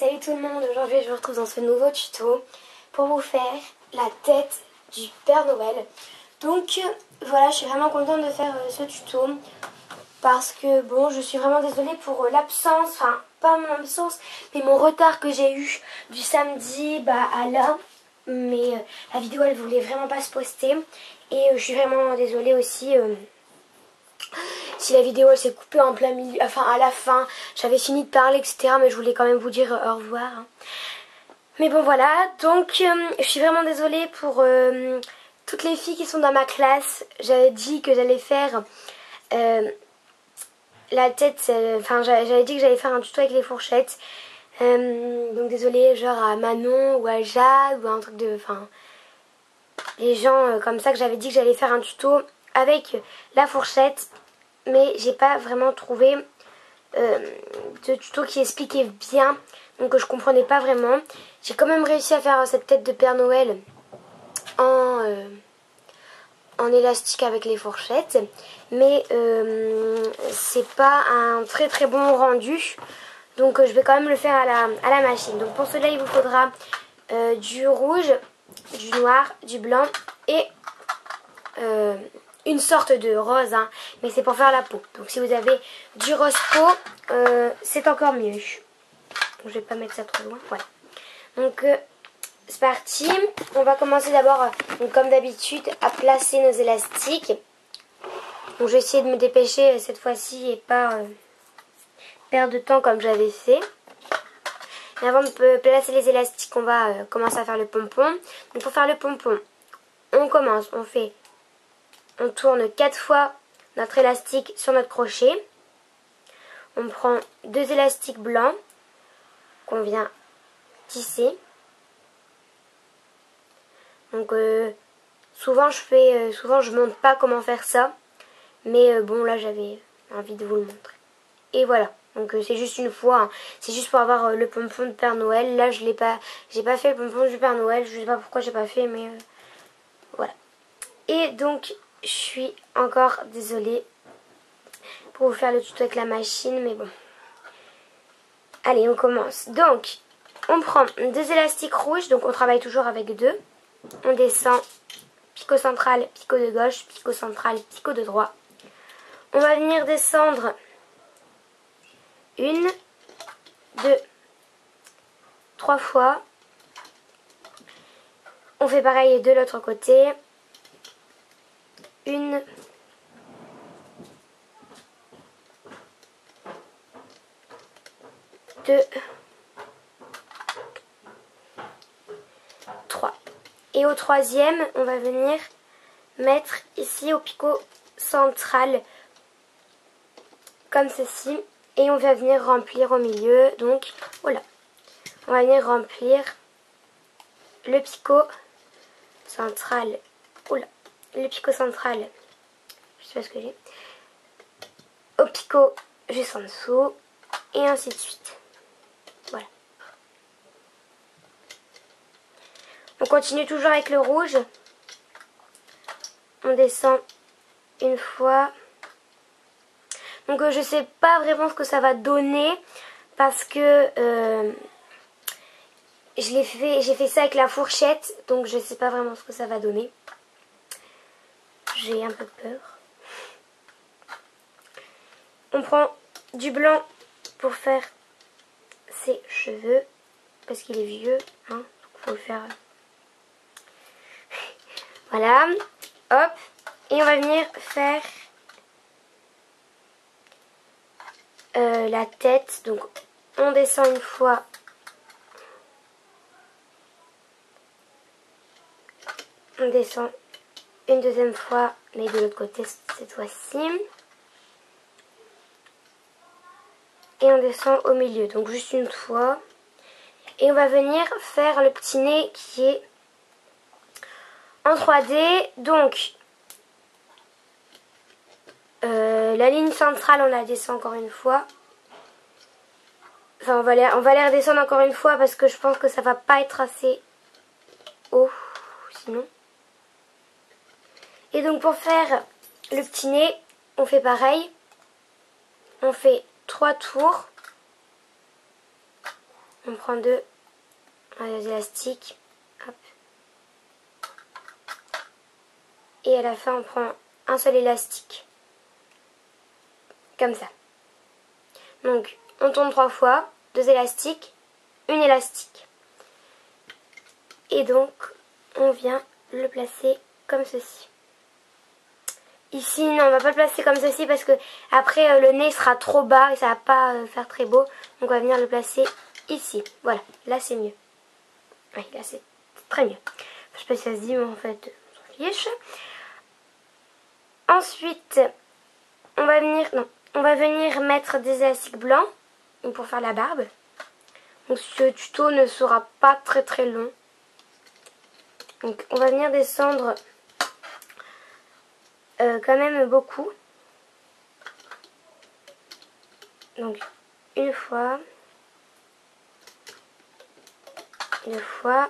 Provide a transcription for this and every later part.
Salut tout le monde, aujourd'hui je vous retrouve dans ce nouveau tuto pour vous faire la tête du Père Noël. Donc voilà, je suis vraiment contente de faire ce tuto parce que bon, je suis vraiment désolée pour l'absence, enfin pas mon absence, mais mon retard que j'ai eu du samedi à là. Mais la vidéo elle voulait vraiment pas se poster et je suis vraiment désolée aussi. Si la vidéo elle s'est coupée en plein milieu, enfin à la fin, j'avais fini de parler etc. Mais je voulais quand même vous dire au revoir. Mais bon voilà, donc je suis vraiment désolée pour toutes les filles qui sont dans ma classe. J'avais dit que j'allais faire la tête, enfin j'avais dit que j'allais faire un tuto avec les fourchettes. Donc désolée genre à Manon ou à Jade ou un truc de... Enfin les gens comme ça que j'avais dit que j'allais faire un tuto avec la fourchette. Mais j'ai pas vraiment trouvé de tuto qui expliquait bien, donc je comprenais pas vraiment. J'ai quand même réussi à faire cette tête de Père Noël en élastique avec les fourchettes, mais c'est pas un très très bon rendu, donc je vais quand même le faire à la machine. Donc pour cela il vous faudra du rouge, du noir, du blanc et une sorte de rose, hein, mais c'est pour faire la peau. Donc si vous avez du rose peau, c'est encore mieux. Donc, je vais pas mettre ça trop loin. Voilà. Donc c'est parti. On va commencer d'abord, comme d'habitude, à placer nos élastiques. Donc je vais essayer de me dépêcher cette fois-ci et pas perdre de temps comme j'avais fait. Mais avant de placer les élastiques, on va commencer à faire le pompon. Donc pour faire le pompon, on commence, on tourne 4 fois notre élastique sur notre crochet. On prend 2 élastiques blancs qu'on vient tisser. Donc souvent je montre pas comment faire ça, mais bon là j'avais envie de vous le montrer. Et voilà. Donc c'est juste une fois, hein. C'est juste pour avoir le pompon de Père Noël. Là j'ai pas fait le pompon du Père Noël. Je sais pas pourquoi j'ai pas fait, mais voilà. Et donc je suis encore désolée pour vous faire le tuto avec la machine, mais bon. Allez, on commence. Donc, on prend 2 élastiques rouges, donc on travaille toujours avec 2. On descend, picot central, picot de gauche, picot central, picot de droit. On va venir descendre 1, 2, 3 fois. On fait pareil de l'autre côté. 1, 2, 3. Et au troisième, on va venir mettre ici au picot central, comme ceci. Et on va venir remplir au milieu. Donc, voilà. On va venir remplir le picot central. Oula. Le picot central. Je sais pas ce que j'ai. Au picot juste en dessous. Et ainsi de suite. Voilà. On continue toujours avec le rouge. On descend une fois. Donc je sais pas vraiment ce que ça va donner parce que j'ai fait ça avec la fourchette, donc je sais pas vraiment ce que ça va donner. J'ai un peu peur. On prend du blanc pour faire ses cheveux parce qu'il est vieux, hein, donc faut le faire. Voilà, hop, et on va venir faire la tête. Donc on descend une fois, on descend une deuxième fois, mais de l'autre côté cette fois-ci, et on descend au milieu, donc juste une fois. Et on va venir faire le petit nez qui est en 3D. Donc la ligne centrale on la descend encore une fois. Enfin on va la redescendre encore une fois parce que je pense que ça va pas être assez haut sinon. Et donc pour faire le petit nez, on fait pareil. On fait 3 tours. On prend deux élastiques. Hop. Et à la fin, on prend un seul élastique. Comme ça. Donc, on tourne 3 fois, 2 élastiques, une élastique. Et donc, on vient le placer comme ceci. Ici, non, on va pas le placer comme ceci parce que après le nez sera trop bas et ça va pas faire très beau. Donc, on va venir le placer ici. Voilà, là c'est mieux. Oui, là c'est très mieux. Je sais pas si ça se dit, mais en fait, on s'en fiche. Ensuite, on va venir mettre des élastiques blancs pour faire la barbe. Donc ce tuto ne sera pas très long. Donc on va venir descendre quand même beaucoup. Donc une fois, deux fois,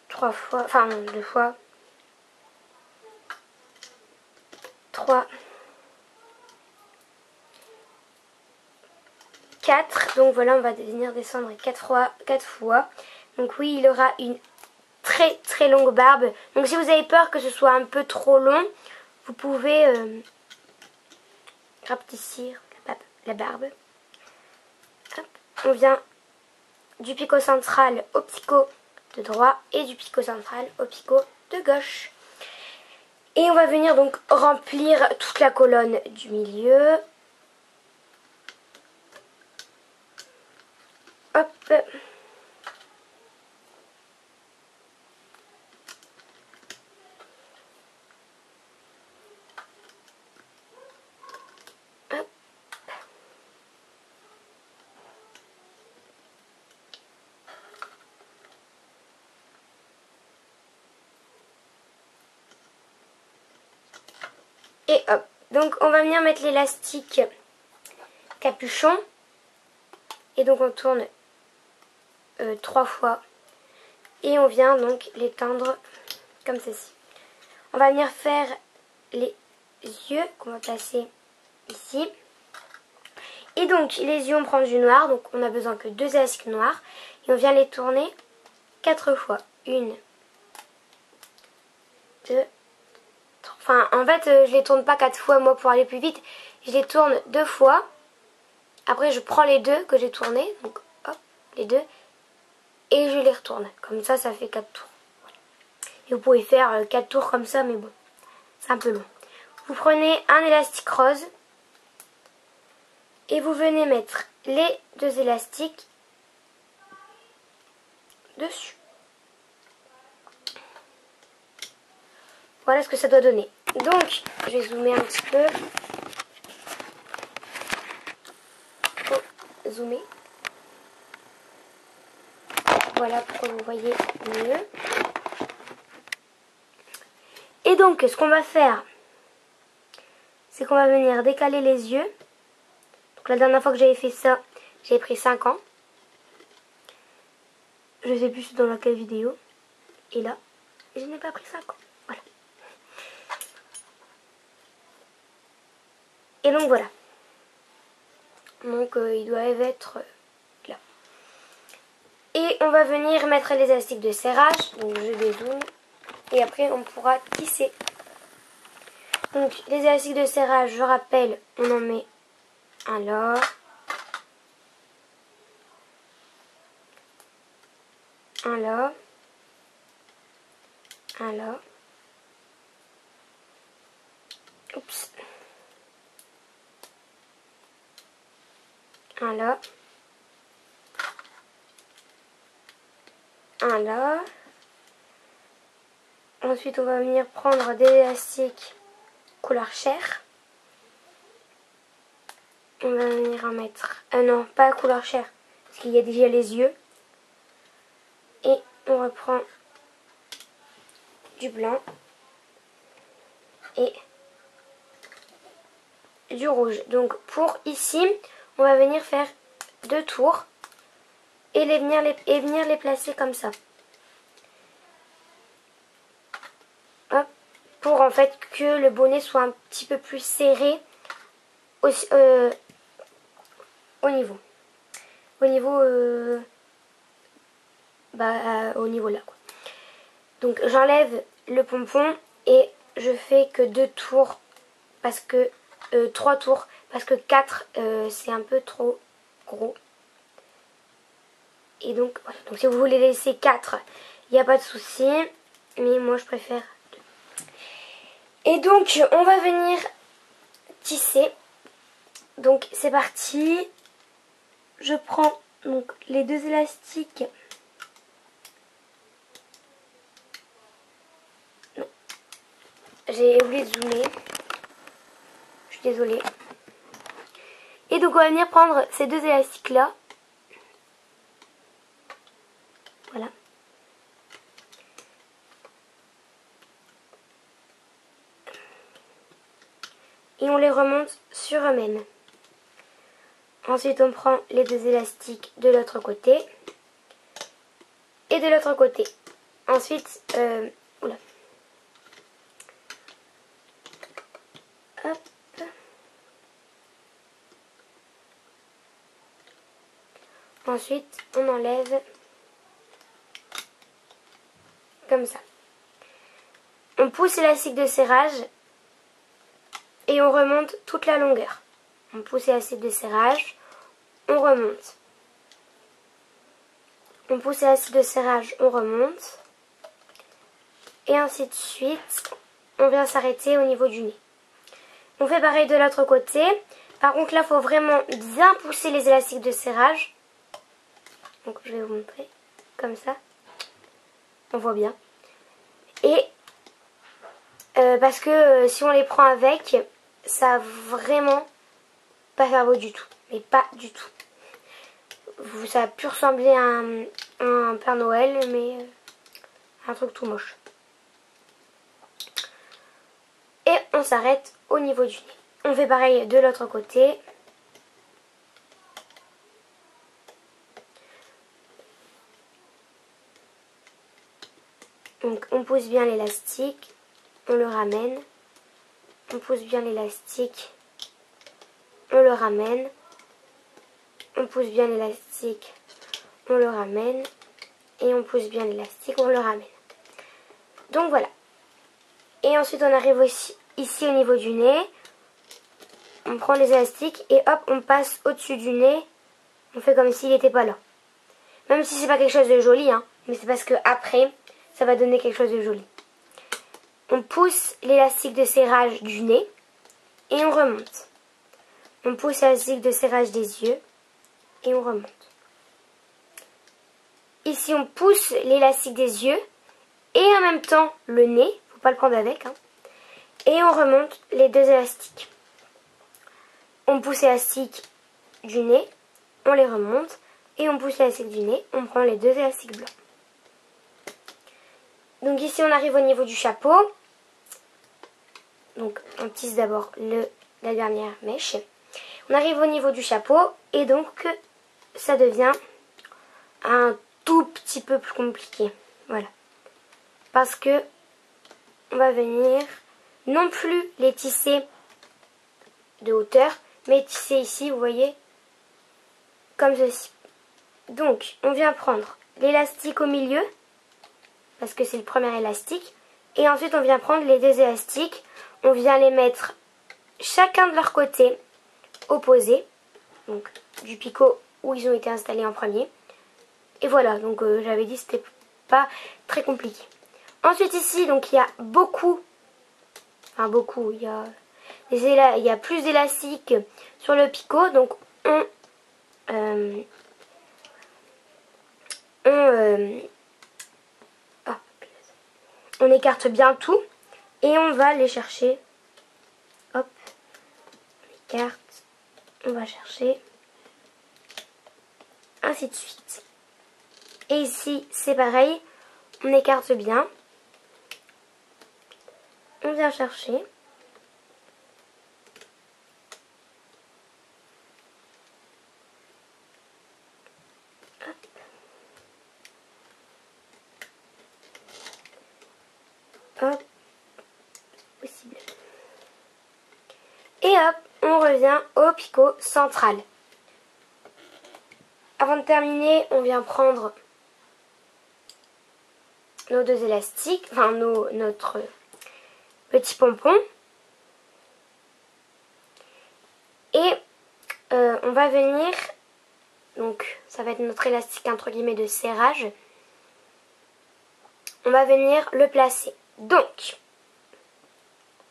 trois fois, enfin non, deux fois, trois, 4. Donc voilà, on va venir descendre 4 fois. Donc oui, il aura une très longue barbe. Donc si vous avez peur que ce soit un peu trop long, vous pouvez rapetissir la barbe. Hop. On vient du picot central au picot de droit et du picot central au picot de gauche. Et on va venir donc remplir toute la colonne du milieu. Hop. Hop. Et hop. Donc on va venir mettre l'élastique capuchon. Et donc on tourne 3 fois. Et on vient donc l'étendre comme ceci. On va venir faire les yeux qu'on va placer ici. Et donc les yeux on prend du noir. Donc on a besoin que 2 élastiques noirs. Et on vient les tourner 4 fois. 1, 2, 3. Enfin en fait je les tourne pas 4 fois moi pour aller plus vite. Je les tourne 2 fois. Après je prends les 2 que j'ai tournés. Donc hop les 2. Et je les retourne. Comme ça fait 4 tours. Et vous pouvez faire 4 tours comme ça, mais bon, c'est un peu long. Vous prenez un élastique rose. Et vous venez mettre les 2 élastiques dessus. Voilà ce que ça doit donner. Donc, je vais zoomer un petit peu. Faut zoomer. Voilà pour que vous voyez mieux. Et donc, ce qu'on va faire, c'est qu'on va venir décaler les yeux. Donc la dernière fois que j'avais fait ça, j'avais pris 5 ans. Je sais plus dans laquelle vidéo. Et là, je n'ai pas pris 5 ans. Voilà. Et donc voilà. Donc ils doivent être là. Et on va venir mettre les élastiques de serrage. Donc je dézoome. Et après on pourra tisser. Donc les élastiques de serrage, je rappelle, on en met un là. Un là. Un là. Oups. Un là. Un là. Ensuite, on va venir prendre des élastiques couleur chair. On va venir en mettre... non, pas couleur chair, parce qu'il y a déjà les yeux. Et on reprend du blanc et du rouge. Donc pour ici, on va venir faire 2 tours et venir les placer comme ça. Hop, pour en fait que le bonnet soit un petit peu plus serré au niveau. Au niveau, au niveau là quoi. Donc j'enlève le pompon et je fais que 2 tours parce que 3 tours parce que 4 c'est un peu trop gros. Et donc voilà. Donc si vous voulez laisser 4, il n'y a pas de souci, mais moi je préfère 2. Et donc on va venir tisser. Donc c'est parti. Je prends donc les 2 élastiques. Non. J'ai oublié de zoomer. Je suis désolée. Et donc on va venir prendre ces 2 élastiques là. Voilà. Et on les remonte sur eux-mêmes. Ensuite on prend les 2 élastiques de l'autre côté. Et de l'autre côté. Ensuite, oula. Hop. Ensuite, on enlève comme ça. On pousse l'élastique de serrage et on remonte toute la longueur. On pousse l'élastique de serrage, on remonte. On pousse l'élastique de serrage, on remonte. Et ainsi de suite, on vient s'arrêter au niveau du nez. On fait pareil de l'autre côté. Par contre là, il faut vraiment bien pousser les élastiques de serrage. Donc je vais vous montrer comme ça. On voit bien. Et parce que si on les prend avec, ça va vraiment pas faire beau du tout. Mais pas du tout. Ça a pu ressembler à un Père Noël, mais un truc tout moche. Et on s'arrête au niveau du nez. On fait pareil de l'autre côté. Donc on pousse bien l'élastique, on le ramène. On pousse bien l'élastique, on le ramène. On pousse bien l'élastique, on le ramène. Et on pousse bien l'élastique, on le ramène. Donc voilà. Et ensuite on arrive aussi ici au niveau du nez. On prend les élastiques et hop, on passe au-dessus du nez. On fait comme s'il n'était pas là. Même si c'est pas quelque chose de joli, hein. Mais c'est parce que après, ça va donner quelque chose de joli. On pousse l'élastique de serrage du nez et on remonte. On pousse l'élastique de serrage des yeux et on remonte. Ici, on pousse l'élastique des yeux et en même temps le nez. Faut pas le prendre avec, hein. Et on remonte les 2 élastiques. On pousse l'élastique du nez, on les remonte et on pousse l'élastique du nez, on prend les 2 élastiques blancs. Donc ici, on arrive au niveau du chapeau. Donc on tisse d'abord la dernière mèche. On arrive au niveau du chapeau et donc ça devient un tout petit peu plus compliqué. Voilà. Parce que on va venir non plus les tisser de hauteur, mais tisser ici, vous voyez, comme ceci. Donc on vient prendre l'élastique au milieu, parce que c'est le premier élastique. Et ensuite on vient prendre les 2 élastiques. On vient les mettre chacun de leur côté opposé. Donc du picot où ils ont été installés en premier. Et voilà, donc j'avais dit que c'était pas très compliqué. Ensuite ici, donc il y a beaucoup, il y a plus d'élastiques sur le picot. Donc on écarte bien tout et on va les chercher. Hop, on écarte, on va chercher, ainsi de suite. Et ici, c'est pareil, on écarte bien, on vient chercher. Hop, Et hop, on revient au picot central. Avant de terminer, on vient prendre nos 2 élastiques, enfin notre petit pompon. Et on va venir, donc ça va être notre élastique entre guillemets de serrage. On va venir le placer. Donc,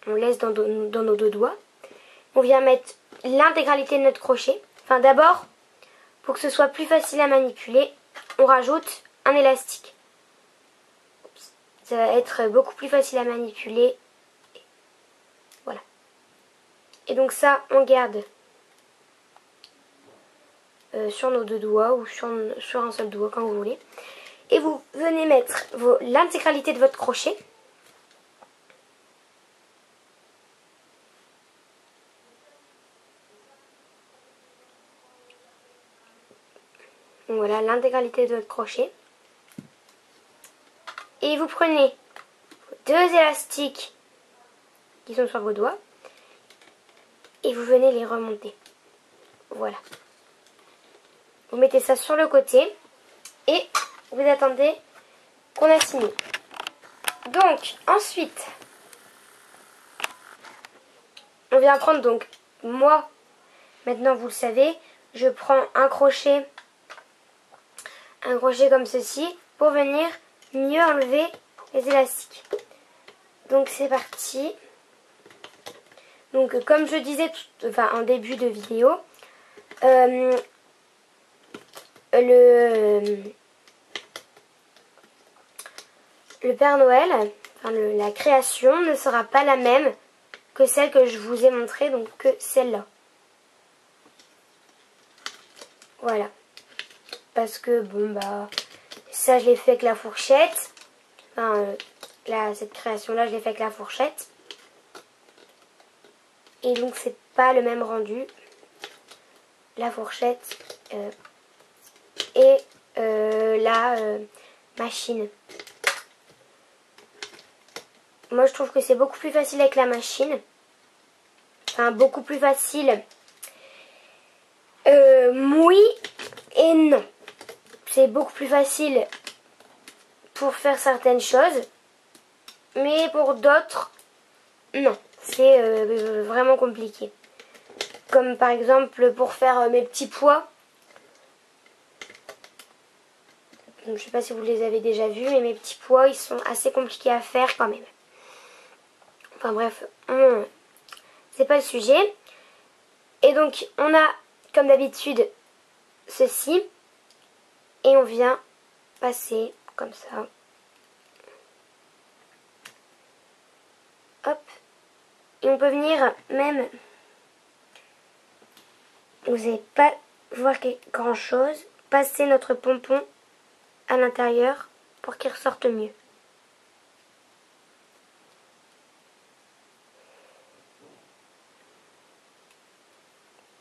on laisse dans nos 2 doigts. On vient mettre l'intégralité de notre crochet. Enfin d'abord, pour que ce soit plus facile à manipuler, on rajoute un élastique. Ça va être beaucoup plus facile à manipuler. Voilà. Et donc ça, on garde sur nos 2 doigts ou sur un seul doigt, quand vous voulez. Et vous venez mettre l'intégralité de votre crochet. Donc voilà, l'intégralité de votre crochet. Et vous prenez vos 2 élastiques qui sont sur vos doigts et vous venez les remonter. Voilà. Vous mettez ça sur le côté et vous attendez qu'on a fini. Donc ensuite, on vient prendre, donc moi, maintenant vous le savez, je prends un crochet comme ceci pour venir mieux enlever les élastiques. Donc c'est parti. Donc comme je disais en début de vidéo, le Père Noël, la création ne sera pas la même que celle que je vous ai montrée, donc que celle-là. Voilà. Parce que bon bah ça je l'ai fait avec la fourchette. Cette création là je l'ai fait avec la fourchette. Et donc c'est pas le même rendu. La fourchette et la machine. Moi je trouve que c'est beaucoup plus facile avec la machine. Enfin beaucoup plus facile. Oui et non. C'est beaucoup plus facile pour faire certaines choses. Mais pour d'autres, non. C'est vraiment compliqué. Comme par exemple pour faire mes petits pois. Je ne sais pas si vous les avez déjà vus, mais mes petits pois, ils sont assez compliqués à faire quand même. Enfin bref, c'est pas le sujet. Et donc, on a, comme d'habitude, ceci. Et on vient passer comme ça. Hop. Et on peut venir même... Vous n'allez pas voir grand chose. Passer notre pompon à l'intérieur pour qu'il ressorte mieux.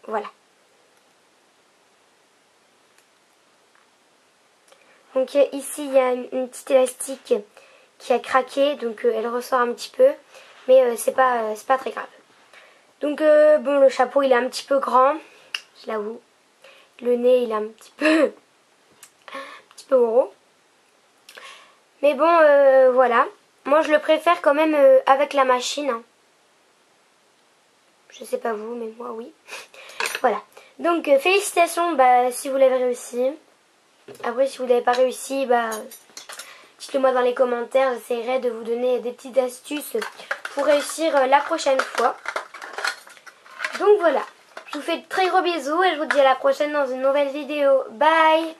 Voilà. Donc ici il y a une petite élastique qui a craqué, donc elle ressort un petit peu, mais c'est pas très grave. Donc bon, le chapeau il est un petit peu grand, je l'avoue. Le nez il est un petit peu gros. Mais bon, voilà. Moi je le préfère quand même avec la machine. Hein. Je sais pas vous, mais moi oui. Voilà. Donc félicitations si vous l'avez réussi. Après si vous n'avez pas réussi, dites-le moi dans les commentaires. J'essaierai de vous donner des petites astuces pour réussir la prochaine fois. Donc voilà. Je vous fais de très gros bisous et je vous dis à la prochaine dans une nouvelle vidéo. Bye!